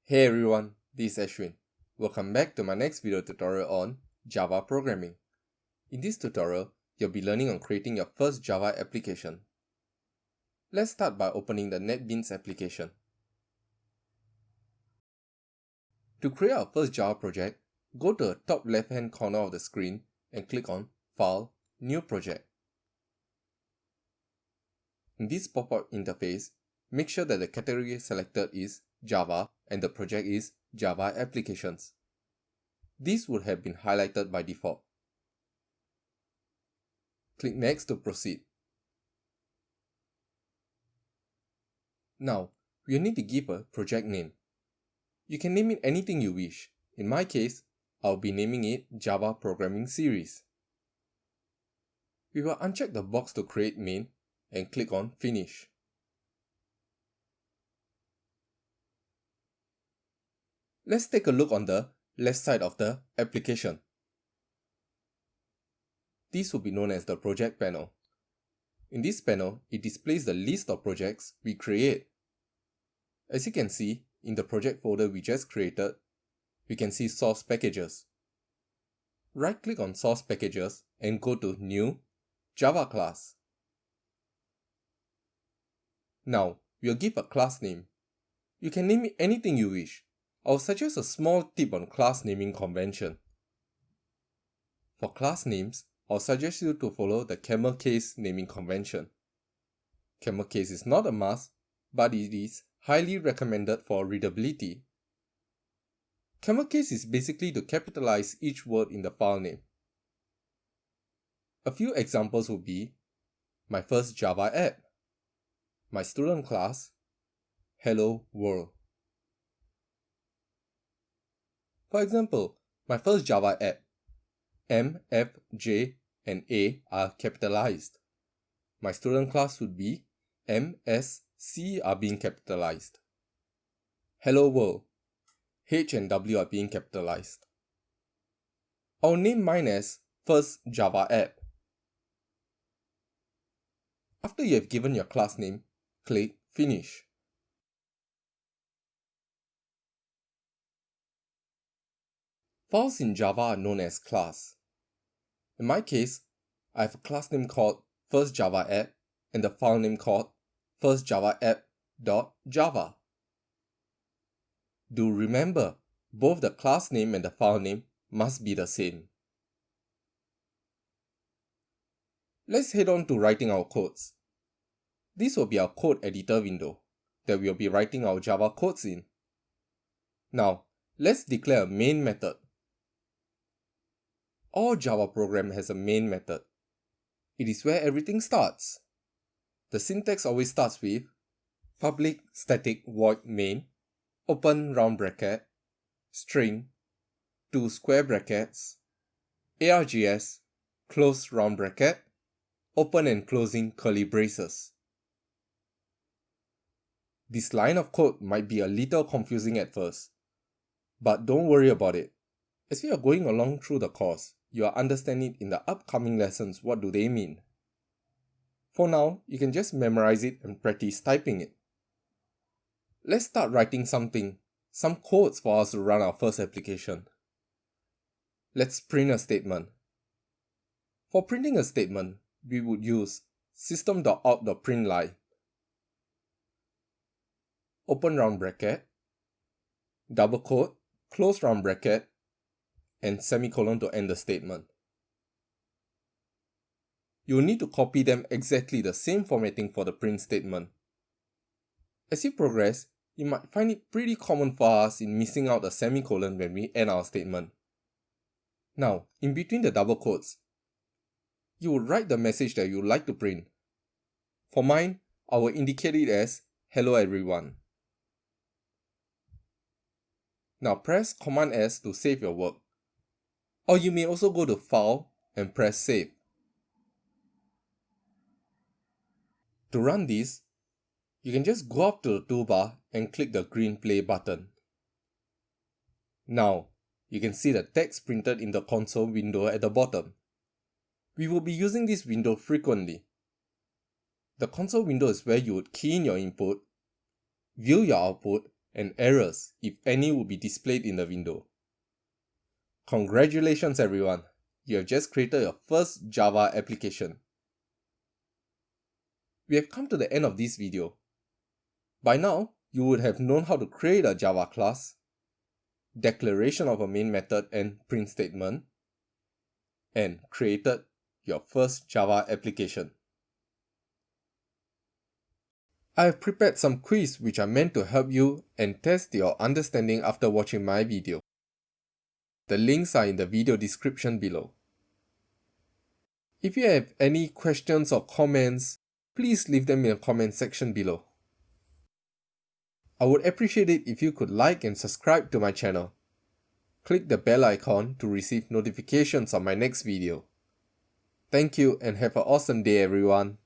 Hey everyone, this is Ashwiin. Welcome back to my next video tutorial on Java programming. In this tutorial, you'll be learning on creating your first Java application. Let's start by opening the NetBeans application. To create our first Java project, go to the top left hand corner of the screen and click on File, New Project. In this pop-up interface, make sure that the category selected is Java and the project is Java Applications. These would have been highlighted by default. Click Next to proceed. Now, we'll need to give a project name. You can name it anything you wish. In my case, I'll be naming it Java Programming Series. We will uncheck the box to create main and click on Finish. Let's take a look on the left side of the application. This will be known as the project panel. In this panel, it displays the list of projects we create. As you can see, in the project folder we just created, we can see source packages. Right-click on source packages and go to New, Java class. Now, we'll give a class name. You can name it anything you wish. I'll suggest a small tip on class naming convention. For class names, I'll suggest you to follow the camel case naming convention. Camel case is not a must, but it is highly recommended for readability. Camel case is basically to capitalize each word in the file name. A few examples would be my first Java app, my student class, hello world. For example, my first Java app, M, F, J, and A are capitalized. My student class would be M, S, C are being capitalized. Hello world, H and W are being capitalized. I'll name mine as first Java app. After you have given your class name, click Finish. Files in Java are known as class. In my case, I have a class name called first Java app and a file name called firstjavaapp.java. Do remember, both the class name and the file name must be the same. Let's head on to writing our codes. This will be our code editor window that we'll be writing our Java codes in. Now, let's declare a main method. All Java program has a main method. It is where everything starts. The syntax always starts with public static void main, open round bracket, string, 2 square brackets, args, close round bracket, open and closing curly braces. This line of code might be a little confusing at first, but don't worry about it. As we are going along through the course, you are understanding in the upcoming lessons what do they mean. For now, you can just memorize it and practice typing it. Let's start writing some codes for us to run our first application. Let's print a statement. For printing a statement, we would use system.out.println, open round bracket, double quote, close round bracket, and semicolon to end the statement. You will need to copy them exactly the same formatting for the print statement. As you progress, you might find it pretty common for us in missing out a semicolon when we end our statement. Now, in between the double quotes, you will write the message that you would like to print. For mine, I will indicate it as hello everyone. Now press Command S to save your work. Or you may also go to File and press Save. To run this, you can just go up to the toolbar and click the green play button. Now, you can see the text printed in the console window at the bottom. We will be using this window frequently. The console window is where you would key in your input, view your output, and errors, if any, will be displayed in the window. Congratulations everyone! You have just created your first Java application. We have come to the end of this video. By now, you would have known how to create a Java class, declaration of a main method and print statement, and created your first Java application. I have prepared some quiz which are meant to help you and test your understanding after watching my video. The links are in the video description below. If you have any questions or comments, please leave them in the comment section below. I would appreciate it if you could like and subscribe to my channel. Click the bell icon to receive notifications on my next video. Thank you and have an awesome day everyone.